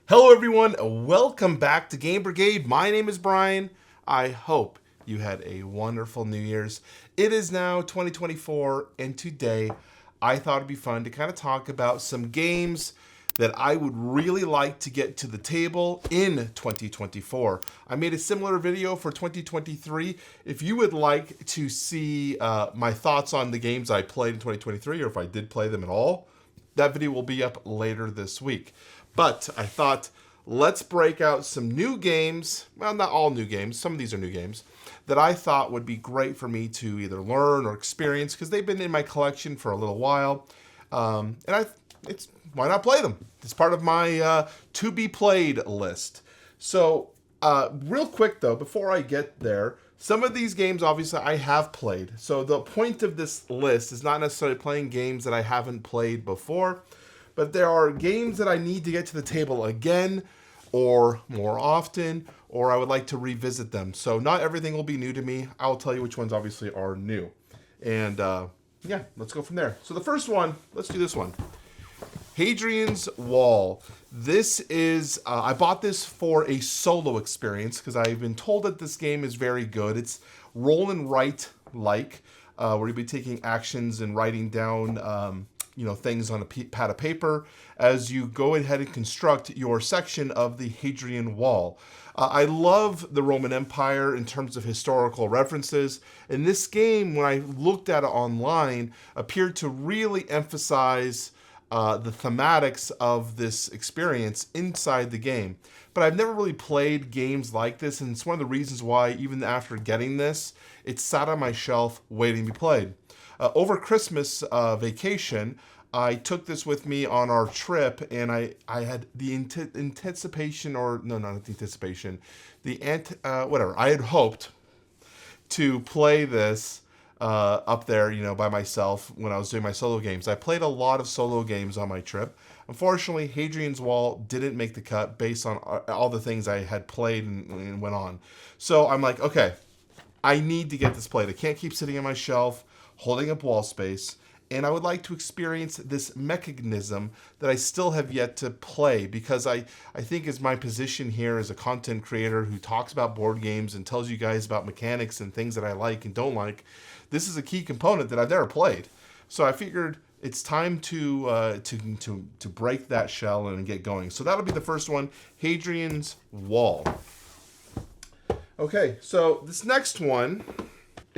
Hello everyone, welcome back to Game Brigade. My name is Brian. I hope you had a wonderful New Year's. It is now 2024 and today I thought it'd be fun to kind of talk about some games that I would really like to get to the table in 2024. I made a similar video for 2023. If you would like to see my thoughts on the games I played in 2023 or if I did play them at all, that video will be up later this week. But I thought, let's break out some new games. Well, not all new games. Some of these are new games that I thought would be great for me to either learn or experience because they've been in my collection for a little while. Why not play them? It's part of my to be played list. So real quick though, before I get there, some of these games obviously I have played. So the point of this list is not necessarily playing games that I haven't played before, but there are games that I need to get to the table again or more often, or I would like to revisit them. So not everything will be new to me. I'll tell you which ones obviously are new. And yeah, let's go from there. So the first one, let's do this one. Hadrian's Wall. This is, I bought this for a solo experience because I've been told that this game is very good. It's roll and write like, where you'll be taking actions and writing down things on a pad of paper as you go ahead and construct your section of the Hadrian Wall. I love the Roman Empire in terms of historical references, and this game, when I looked at it online, appeared to really emphasize the thematics of this experience inside the game. But I've never really played games like this, and it's one of the reasons why, even after getting this, it sat on my shelf waiting to be played. Over Christmas vacation, I took this with me on our trip, and I had the anticipation, or no, not the anticipation, whatever. I had hoped to play this up there, by myself when I was doing my solo games. I played a lot of solo games on my trip. Unfortunately, Hadrian's Wall didn't make the cut based on all the things I had played and went on. So I'm like, okay, I need to get this played. I can't keep sitting on my shelf holding up wall space, and I would like to experience this mechanism that I still have yet to play because I think is my position here as a content creator who talks about board games and tells you guys about mechanics and things that I like and don't like. This is a key component that I've never played. So I figured it's time to break that shell and get going. So that'll be the first one, Hadrian's Wall. Okay, so this next one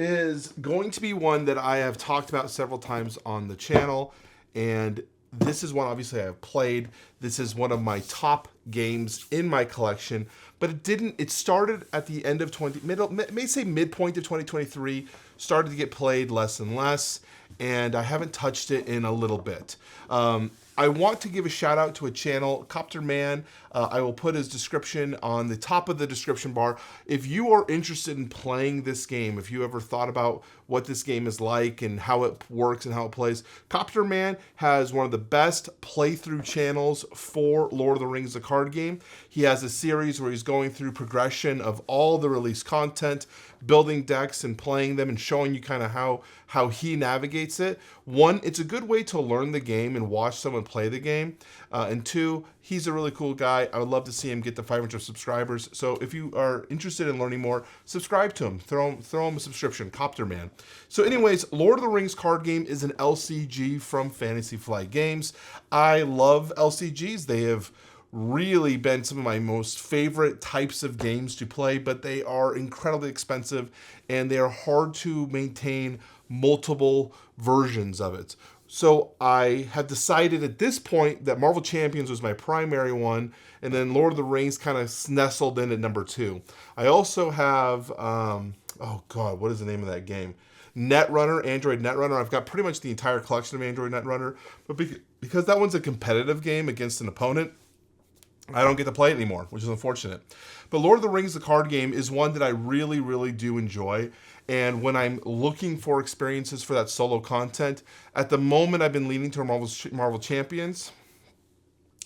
is going to be one that I have talked about several times on the channel, and this is one obviously I have played. This is one of my top games in my collection, but it started at the end of midpoint of 2023, started to get played less and less, and I haven't touched it in a little bit. I want to give a shout out to a channel, Copter Man. I will put his description on the top of the description bar. If you are interested in playing this game, if you ever thought about what this game is like and how it works and how it plays, Copter Man has one of the best playthrough channels for Lord of the Rings, the card game. He has a series where he's going through progression of all the released content, building decks and playing them and showing you kind of how he navigates it. One, it's a good way to learn the game and watch someone play the game. And two, he's a really cool guy. I would love to see him get to 500 subscribers. So if you are interested in learning more, subscribe to him. Throw him a subscription, Copter Man. So anyways, Lord of the Rings card game is an LCG from Fantasy Flight Games. I love LCGs. They have really been some of my most favorite types of games to play, but they are incredibly expensive and they are hard to maintain multiple versions of it. So I have decided at this point that Marvel Champions was my primary one, and then Lord of the Rings kind of nestled in at number 2. I also have, what is the name of that game? Netrunner, Android Netrunner. I've got pretty much the entire collection of Android Netrunner, but because that one's a competitive game against an opponent, I don't get to play it anymore, which is unfortunate. But Lord of the Rings, the card game, is one that I really, really do enjoy. And when I'm looking for experiences for that solo content, at the moment I've been leaning to Marvel Champions.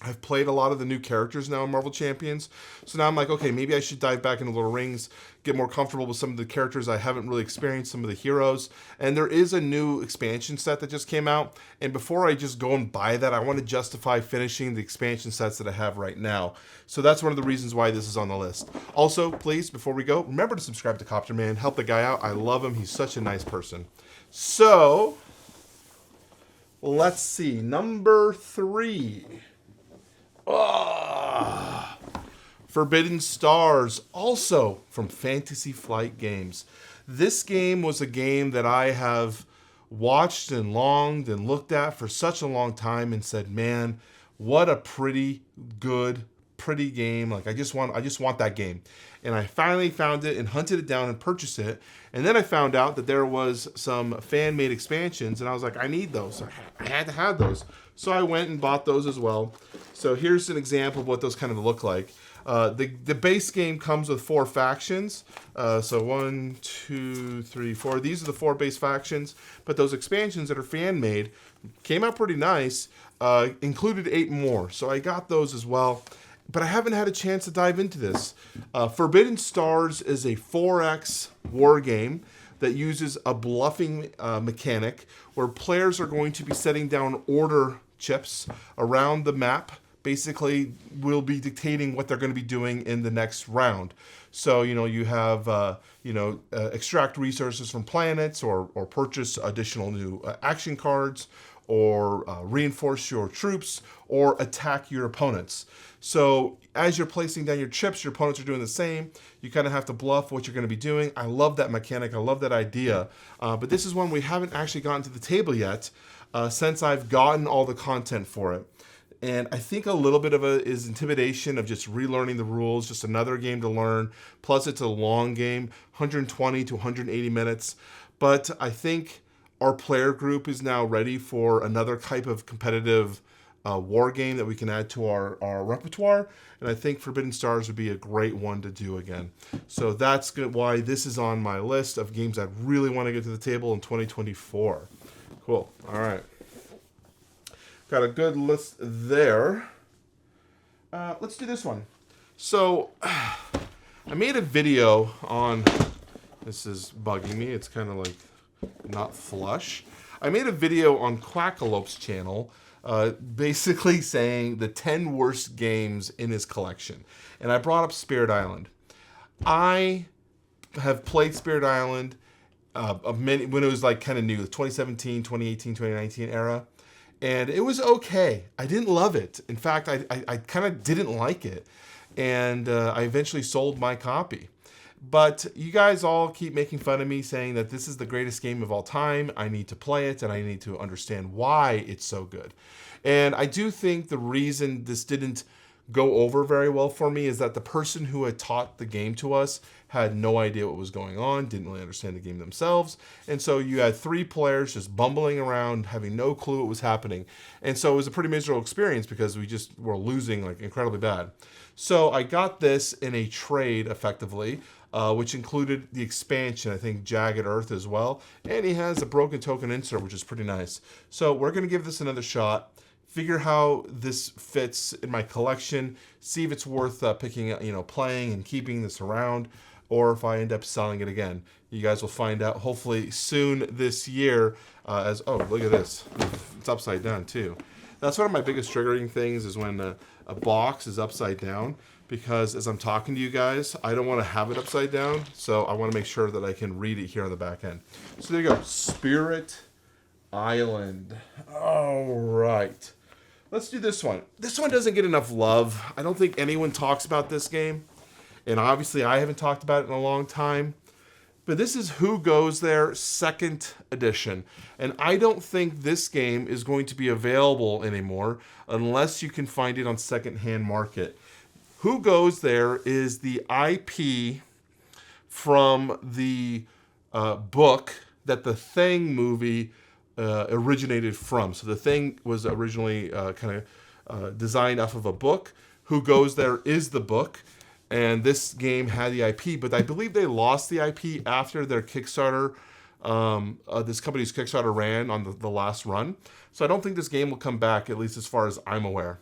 I've played a lot of the new characters now in Marvel Champions. So now I'm like, okay, maybe I should dive back into Lord of the Rings, get more comfortable with some of the characters I haven't really experienced, some of the heroes. And there is a new expansion set that just came out. And before I just go and buy that, I want to justify finishing the expansion sets that I have right now. So that's one of the reasons why this is on the list. Also, please, before we go, remember to subscribe to Copter Man. Help the guy out. I love him. He's such a nice person. So, let's see. Number 3. Forbidden Stars, also from Fantasy Flight Games. This game was a game that I have watched and longed and looked at for such a long time and said, man, what a pretty game. Like I just want that game. And I finally found it and hunted it down and purchased it. And then I found out that there was some fan-made expansions, and I was like, I need those. I had to have those. So I went and bought those as well. So here's an example of what those kind of look like. The base game comes with 4 factions. So 1, 2, 3, 4. These are the 4 base factions. But those expansions that are fan-made came out pretty nice. Included 8 more. So I got those as well. But I haven't had a chance to dive into this. Forbidden Stars is a 4X war game that uses a bluffing mechanic where players are going to be setting down order chips around the map. Basically, will be dictating what they're going to be doing in the next round. So, you have, extract resources from planets or purchase additional new action cards or reinforce your troops or attack your opponents. So as you're placing down your chips, your opponents are doing the same. You kind of have to bluff what you're going to be doing. I love that mechanic. I love that idea. But this is one we haven't actually gotten to the table yet since I've gotten all the content for it. And I think a little bit of it is intimidation of just relearning the rules, just another game to learn. Plus, it's a long game, 120 to 180 minutes. But I think our player group is now ready for another type of competitive war game that we can add to our repertoire. And I think Forbidden Stars would be a great one to do again. So that's good, why this is on my list of games I really want to get to the table in 2024. Cool. All right. Got a good list there. Let's do this one. So I made a video on, this is bugging me. It's kind of like not flush. I made a video on Quackalope's channel basically saying the 10 worst games in his collection. And I brought up Spirit Island. I have played Spirit Island when it was like kind of new, the 2017, 2018, 2019 era. And it was okay. I didn't love it. In fact, I kind of didn't like it. And I eventually sold my copy. But you guys all keep making fun of me, saying that this is the greatest game of all time. I need to play it, and I need to understand why it's so good. And I do think the reason this didn't go over very well for me is that the person who had taught the game to us had no idea what was going on, didn't really understand the game themselves. And so you had 3 players just bumbling around, having no clue what was happening. And so it was a pretty miserable experience because we just were losing like incredibly bad. So I got this in a trade effectively, which included the expansion, I think Jagged Earth as well. And he has a broken token insert, which is pretty nice. So we're going to give this another shot, figure how this fits in my collection, see if it's worth picking, playing and keeping this around, or if I end up selling it again. You guys will find out hopefully soon this year. Oh, look at this. It's upside down too. That's one of my biggest triggering things is when a box is upside down, because as I'm talking to you guys, I don't want to have it upside down. So I want to make sure that I can read it here on the back end. So there you go. Spirit Island. All right. Let's do this one. This one doesn't get enough love. I don't think anyone talks about this game. And obviously I haven't talked about it in a long time. But this is Who Goes There 2nd edition. And I don't think this game is going to be available anymore unless you can find it on secondhand market. Who Goes There is the IP from the book that the Thing movie originated from. So the Thing was originally designed off of a book. Who Goes There is the book. And this game had the IP, but I believe they lost the IP after their Kickstarter. This company's Kickstarter ran on the last run. So I don't think this game will come back, at least as far as I'm aware.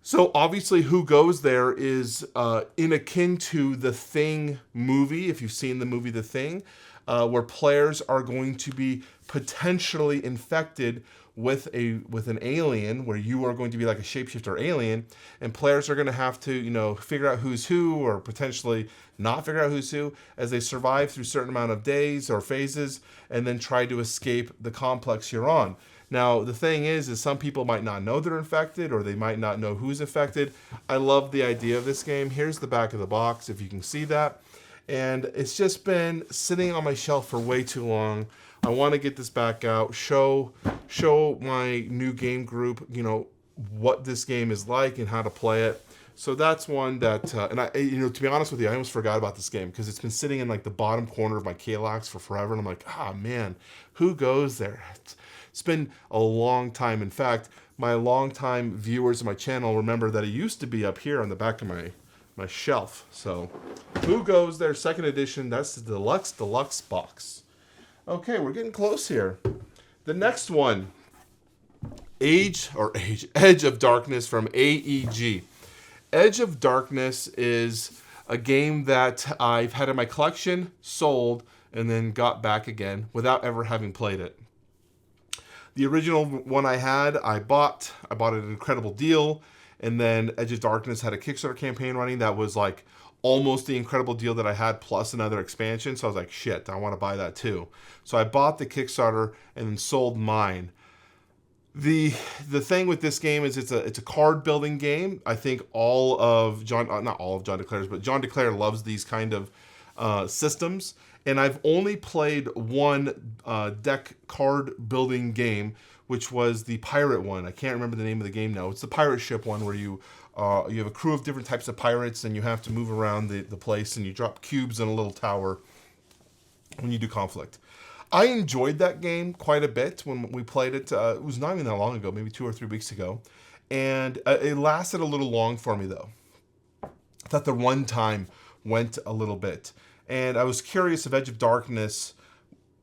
So obviously, Who Goes There is in akin to the Thing movie, if you've seen the movie The Thing, where players are going to be potentially infected with an alien, where you are going to be like a shapeshifter alien, and players are going to have to figure out who's who, or potentially not figure out who's who, as they survive through a certain amount of days or phases, and then try to escape the complex you're on. Now, the thing is some people might not know they're infected, or they might not know who's infected. I love the idea of this game. Here's the back of the box, if you can see that. And it's just been sitting on my shelf for way too long. I want to get this back out, show my new game group, what this game is like and how to play it. So that's one that, and I, to be honest with you, I almost forgot about this game because it's been sitting in like the bottom corner of my Kallax for forever. And I'm like, man, Who Goes There? It's been a long time. In fact, my longtime viewers of my channel remember that it used to be up here on the back of my shelf. So Who Goes There, second edition. That's the deluxe box. Okay, we're getting close here. The next one, Edge of Darkness from AEG. Edge of Darkness is a game that I've had in my collection, sold, and then got back again without ever having played it. The original one I bought at an incredible deal, and then Edge of Darkness had a Kickstarter campaign running that was like almost the incredible deal that I had plus another expansion. So I was like, shit, I want to buy that too. So I bought the Kickstarter and then sold mine. The thing with this game is it's a card building game. I think not all of John DeClaire's, but John DeClaire loves these kind of systems. And I've only played one deck card building game, which was the pirate one. I can't remember the name of the game now. It's the pirate ship one where you have a crew of different types of pirates and you have to move around the place and you drop cubes in a little tower when you do conflict. I enjoyed that game quite a bit when we played it. It was not even that long ago, maybe 2 or 3 weeks ago. And it lasted a little long for me, though. I thought the run time went a little bit. And I was curious if Edge of Darkness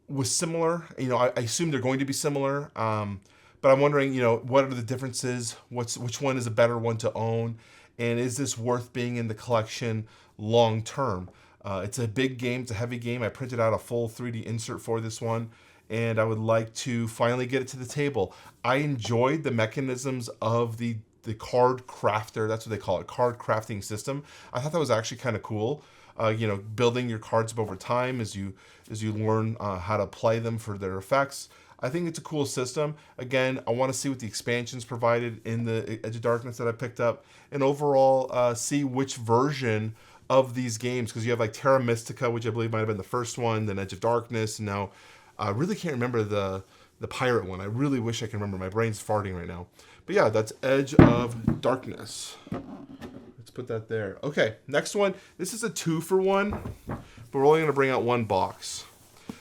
was similar. I assume they're going to be similar. But I'm wondering, what are the differences? Which one is a better one to own? And is this worth being in the collection long term? It's a big game. It's a heavy game. I printed out a full 3D insert for this one, and I would like to finally get it to the table. I enjoyed the mechanisms of the card crafter. That's what they call it, card crafting system. I thought that was actually kind of cool. Building your cards up over time as you learn how to play them for their effects. I think it's a cool system. Again, I want to see what the expansions provided in the Edge of Darkness that I picked up, and overall see which version of these games, because you have like Terra Mystica, which I believe might have been the first one, then Edge of Darkness, and now I really can't remember the pirate one. I really wish I could remember. My brain's farting right now. But yeah, that's Edge of Darkness. Let's put that there. Okay, next one. This is a 2-for-1, but we're only going to bring out one box.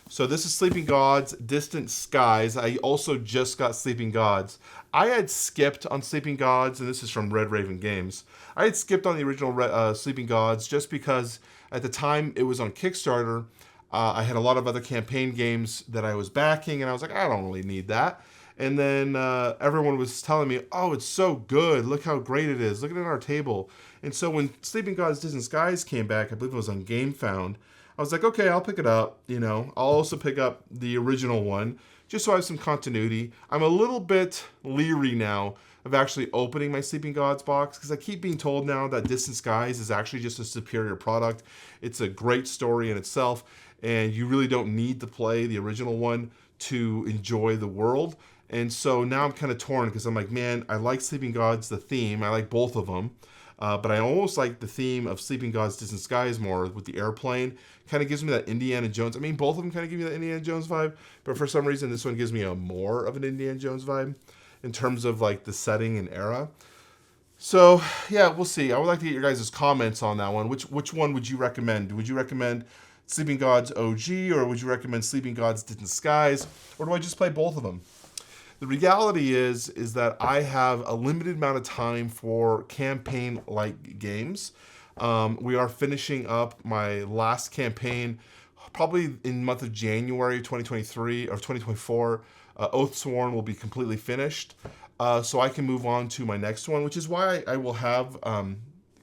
So this is Sleeping Gods, Distant Skies. I also just got Sleeping Gods. I had skipped on Sleeping Gods, and this is from Red Raven Games. I had skipped on the original Sleeping Gods just because at the time it was on Kickstarter. I had a lot of other campaign games that I was backing, and I was like, I don't really need that. And then everyone was telling me, oh, it's so good. Look how great it is. Look at it on our table. And so when Sleeping Gods Distant Skies came back, I believe it was on GameFound, I was like, okay, I'll pick it up. I'll also pick up the original one just so I have some continuity. I'm a little bit leery now of actually opening my Sleeping Gods box because I keep being told now that Distant Skies is actually just a superior product. It's a great story in itself, and you really don't need to play the original one to enjoy the world. And so now I'm kind of torn because I'm like, man, I like Sleeping Gods, the theme. I like both of them. But I almost like the theme of Sleeping Gods Distant Skies more with the airplane. Kind of gives me that Indiana Jones. I mean, both of them kind of give me that Indiana Jones vibe. But for some reason, this one gives me a more of an Indiana Jones vibe in terms of like the setting and era. So, yeah, we'll see. I would like to get your guys' comments on that one. Which one would you recommend? Would you recommend Sleeping Gods OG, or would you recommend Sleeping Gods Distant Skies? Or do I just play both of them? The reality is that I have a limited amount of time for campaign-like games. We are finishing up my last campaign probably in the month of January 2023 or 2024. Oathsworn will be completely finished. so I can move on to my next one, which is why I will have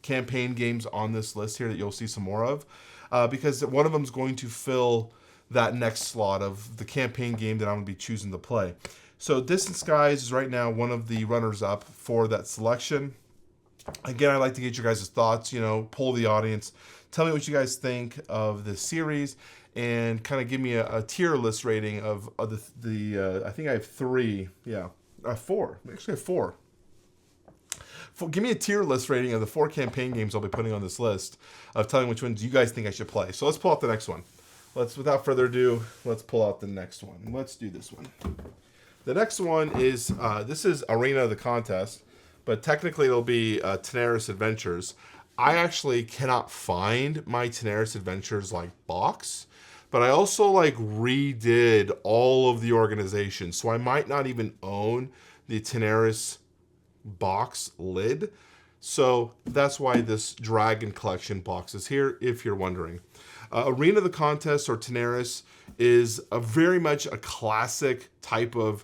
campaign games on this list here that you'll see some more of, because one of them is going to fill that next slot of the campaign game that I'm going to be choosing to play. So Distant Skies is right now one of the runners-up for that selection. Again, I'd like to get your guys' thoughts, poll the audience. Tell me what you guys think of this series, and kind of give me a tier list rating of the I think I have three. Yeah, four. Actually, I have four. Give me a tier list rating of the 4 campaign games I'll be putting on this list, of telling which ones you guys think I should play. So let's pull out the next one. Without further ado, let's pull out the next one. Let's do this one. The next one is, this is Arena of the Contest, but technically it'll be Tenaris Adventures. I actually cannot find my Tenaris Adventures box, but I also redid all of the organization, so I might not even own the Tenaris box lid. So that's why this Dragon Collection box is here, if you're wondering. Arena of the Contest, or Tenaris, is very much a classic type of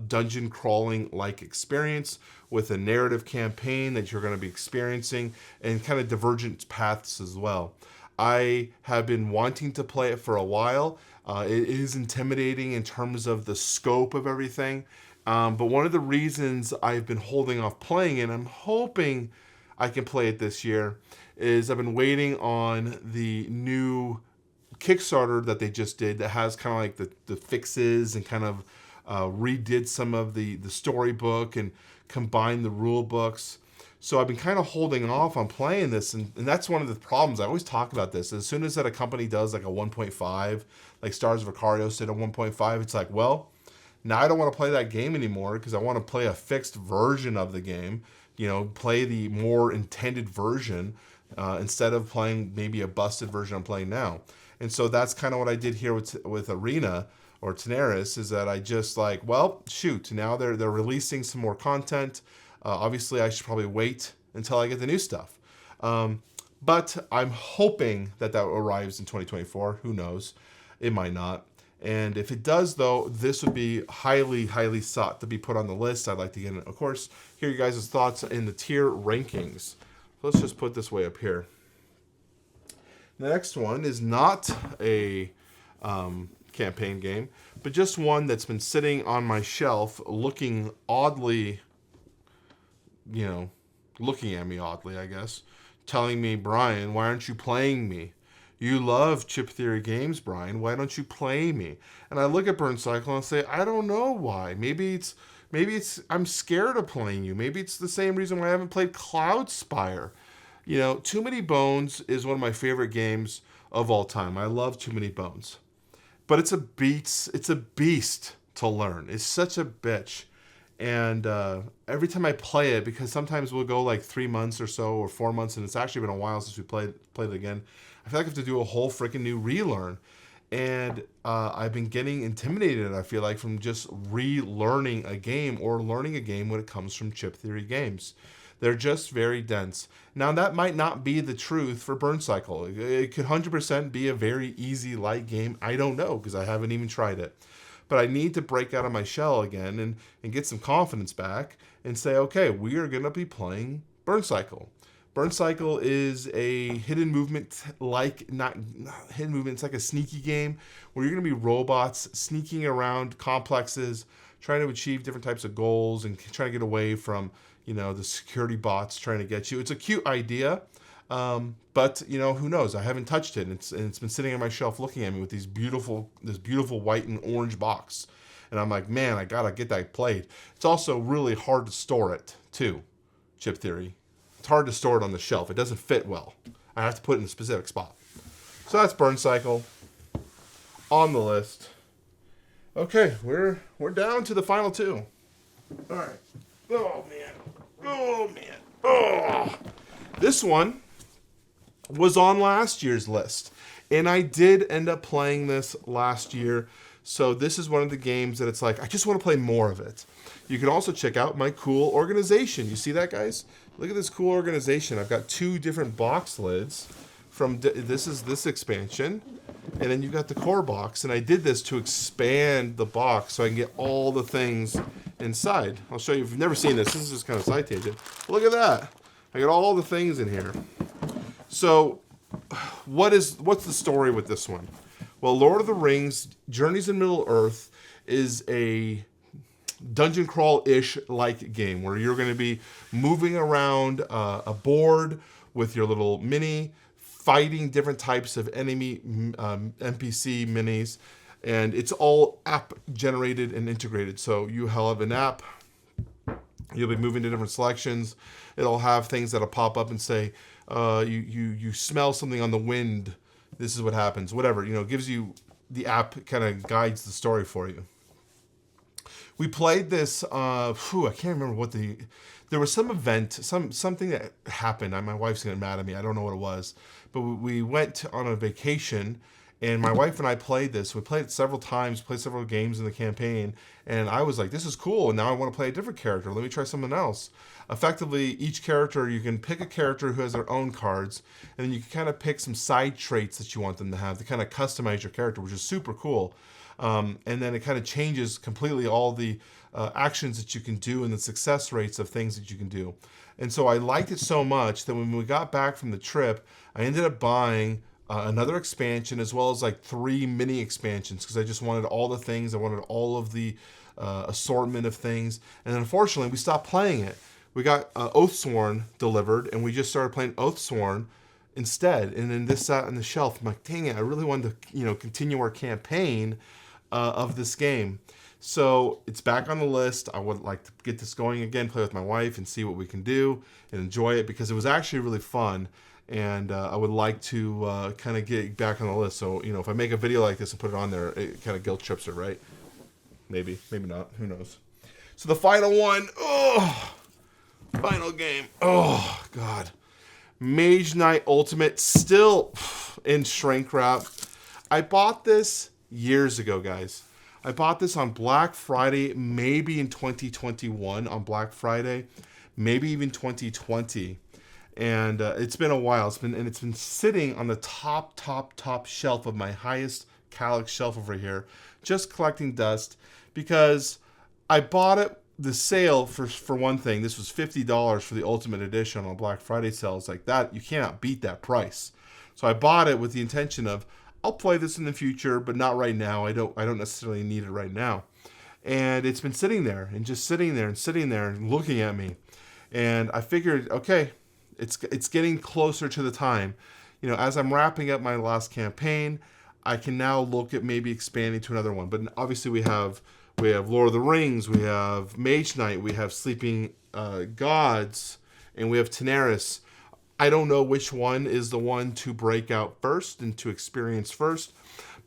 dungeon crawling experience, with a narrative campaign that you're going to be experiencing, and kind of divergent paths as well. I have been wanting to play it for a while. It is intimidating in terms of the scope of everything. But one of the reasons I've been holding off playing it, I'm hoping I can play it this year, is I've been waiting on the new Kickstarter that they just did that has kind of the fixes, and kind of redid some of the storybook and combined the rule books. So I've been kind of holding off on playing this, and that's one of the problems. I always talk about this. As soon as a company does a 1.5, like Stars of Ikarios did a 1.5, it's well, now I don't want to play that game anymore, because I want to play a fixed version of the game, play the more intended version, instead of playing maybe a busted version I'm playing now. And so that's kind of what I did here with Arena, or Tenaris, is that I just well, shoot, now they're releasing some more content. Obviously, I should probably wait until I get the new stuff. But I'm hoping that arrives in 2024. Who knows? It might not. And if it does, though, this would be highly, highly sought to be put on the list. I'd like to get, of course, hear you guys' thoughts in the tier rankings. Let's just put this way up here. The next one is not a campaign game, but just one that's been sitting on my shelf, looking oddly, looking at me oddly, I guess, telling me, Brian, why aren't you playing me? You love Chip Theory games, Brian. Why don't you play me? And I look at Burn Cycle and say, I don't know why. Maybe it's I'm scared of playing you. Maybe it's the same reason why I haven't played Cloud Spire. Too Many Bones is one of my favorite games of all time. I love Too Many Bones. But it's a beast to learn. It's such a bitch. And every time I play it, because sometimes we'll go 3 months or so, or 4 months, and it's actually been a while since we played it again, I feel like I have to do a whole freaking new relearn. And I've been getting intimidated, I feel like, from just relearning a game, or learning a game when it comes from Chip Theory games. They're just very dense. Now, that might not be the truth for Burn Cycle. It could 100% be a very easy, light game. I don't know, because I haven't even tried it. But I need to break out of my shell again and get some confidence back and say, okay, we are going to be playing Burn Cycle. Burn Cycle is a hidden movement, not hidden movement, it's like a sneaky game where you're going to be robots sneaking around complexes, trying to achieve different types of goals and trying to get away from, the security bots trying to get you. It's a cute idea, but who knows? I haven't touched it, and it's been sitting on my shelf looking at me with this beautiful white and orange box, and I'm like, man, I gotta get that played. It's also really hard to store it too, Chip Theory. It's hard to store it on the shelf. It doesn't fit well. I have to put it in a specific spot. So that's Burn Cycle on the list. Okay, we're down to the final 2. All right. Oh man. Oh. This one was on last year's list, and I did end up playing this last year. So this is one of the games that it's I just want to play more of it. You can also check out my cool organization. You see that, guys? Look at this cool organization. I've got 2 different box lids from this expansion, and then you've got the core box, and I did this to expand the box so I can get all the things inside. I'll show you if you've never seen this. This is just kind of side tangent. Look at that. I got all the things in here. So what's the story with this one? Well, Lord of the Rings, Journeys in Middle-earth is a dungeon crawl-ish like game where you're going to be moving around a board with your little mini, fighting different types of enemy NPC minis, and it's all app generated and integrated. So you have an app, you'll be moving to different selections. It'll have things that'll pop up and say, you smell something on the wind, this is what happens, whatever, you know, gives you, the app kind of guides the story for you. We played this, I can't remember what there was some event, something that happened. My wife's getting mad at me, I don't know what it was, but we went on a vacation, and my wife and I played this. We played it several times, played several games in the campaign, and I was like, this is cool, and now I want to play a different character. Let me try something else. Effectively, each character, you can pick a character who has their own cards, and then you can kind of pick some side traits that you want them to have to kind of customize your character, which is super cool. And then it kind of changes completely all the actions that you can do and the success rates of things that you can do. And so I liked it so much that when we got back from the trip, I ended up buying another expansion as well as like 3 mini expansions because I just wanted all the things. I wanted all of the assortment of things. And unfortunately, we stopped playing it. We got Oathsworn delivered, and we just started playing Oathsworn instead. And then this sat on the shelf. I'm like, dang it, I really wanted to, continue our campaign of this game. So it's back on the list. I would like to get this going again, play with my wife and see what we can do and enjoy it because it was actually really fun. And I would like to kind of get back on the list. So, if I make a video like this and put it on there, it kind of guilt trips it, right? Maybe not. Who knows? So the final one. Final game. Oh, God. Mage Knight Ultimate, still in shrink wrap. I bought this years ago, guys. I bought this on Black Friday, maybe in 2021 on Black Friday, maybe even 2020. And it's been a while. It's been sitting on the top shelf of my highest Calyx shelf over here, just collecting dust because I bought it. The sale for one thing, this was $50 for the Ultimate Edition on Black Friday sales like that. You cannot beat that price. So I bought it with the intention of I'll play this in the future, but not right now. I don't necessarily need it right now. And it's been sitting there and just sitting there and looking at me. And I figured, okay, it's getting closer to the time. As I'm wrapping up my last campaign, I can now look at maybe expanding to another one. But obviously we have Lord of the Rings, we have Mage Knight, we have Sleeping Gods, and we have Daenerys. I don't know which one is the one to break out first and to experience first,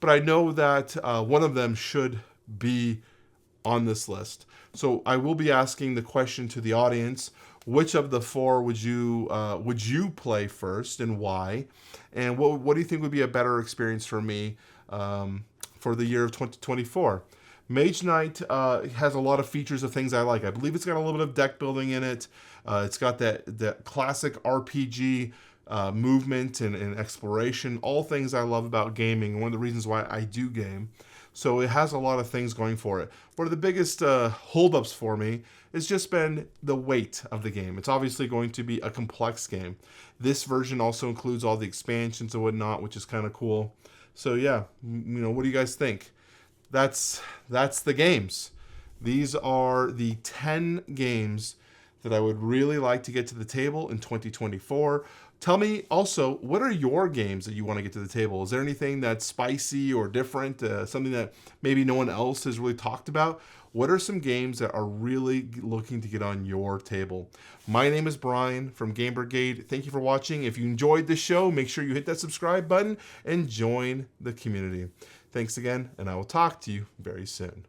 but I know that one of them should be on this list. So I will be asking the question to the audience, which of the 4 would you play first and why? And what do you think would be a better experience for me for the year of 2024? Mage Knight has a lot of features of things I like. I believe it's got a little bit of deck building in it. It's got that classic RPG movement and exploration, all things I love about gaming, one of the reasons why I do game. So it has a lot of things going for it. One of the biggest holdups for me has just been the weight of the game. It's obviously going to be a complex game. This version also includes all the expansions and whatnot, which is kind of cool. So yeah, what do you guys think? That's the games. These are the 10 games that I would really like to get to the table in 2024. Tell me also, what are your games that you want to get to the table? Is there anything that's spicy or different, something that maybe no one else has really talked about? What are some games that are really looking to get on your table? My name is Brian from Game Brigade. Thank you for watching. If you enjoyed this show, make sure you hit that subscribe button and join the community. Thanks again, and I will talk to you very soon.